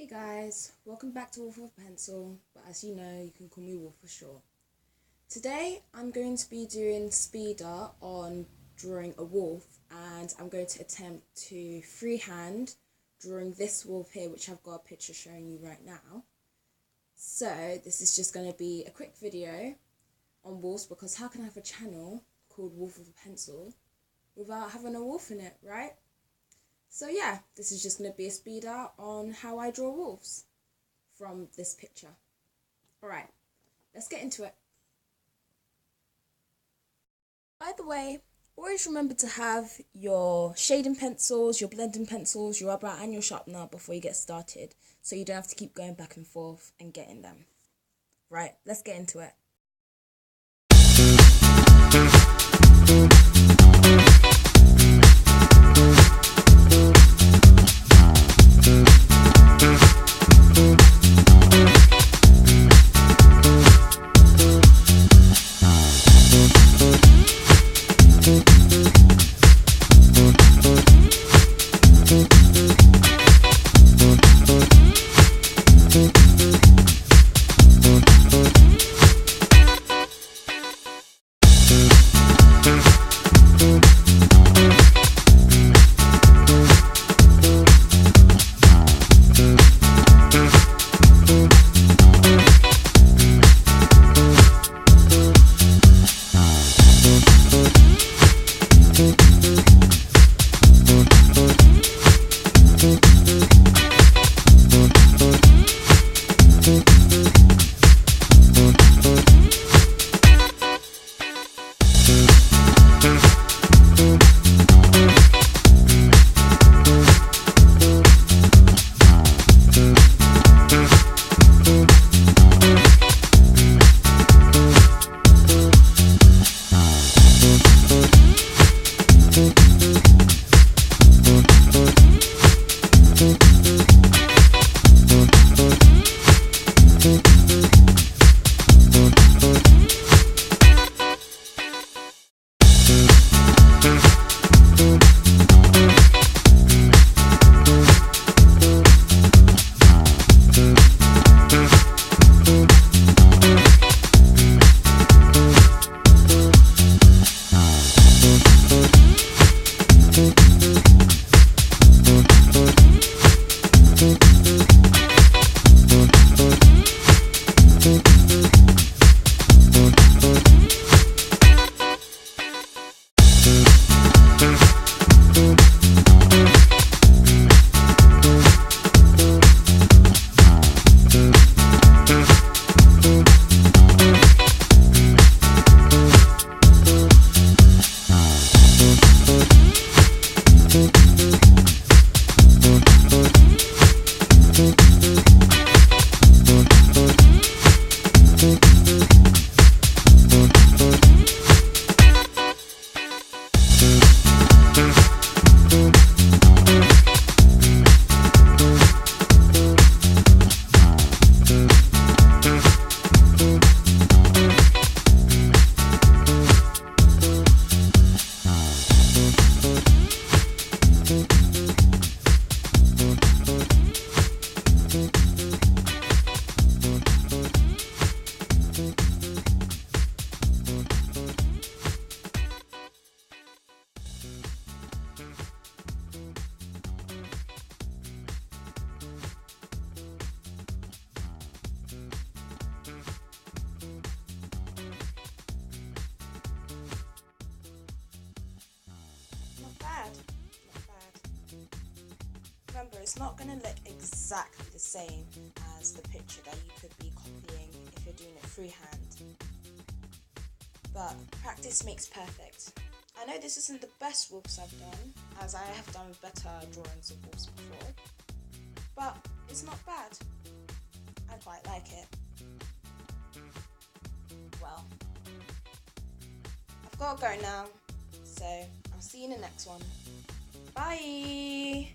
Hey guys, welcome back to Wolf of Pencil, but as you know, you can call me Wolf for short. Today, I'm going to be doing speed art on drawing a wolf, and I'm going to attempt to freehand drawing this wolf here, which I've got a picture showing you right now. So, this is just going to be a quick video on wolves, because how can I have a channel called Wolf of Pencil without having a wolf in it, right? So yeah, this is just going to be a speed art on how I draw wolves from this picture. Alright, let's get into it. By the way, always remember to have your shading pencils, your blending pencils, your rubber and your sharpener before you get started, so you don't have to keep going back and forth and getting them. Right, let's get into it. Not bad. Remember, it's not going to look exactly the same as the picture that you could be copying if you're doing it freehand. But practice makes perfect. I know this isn't the best wolves I've done, as I have done better drawings of wolves before, but it's not bad. I quite like it. Well, I've got to go now, so I'll see you in the next one. Bye!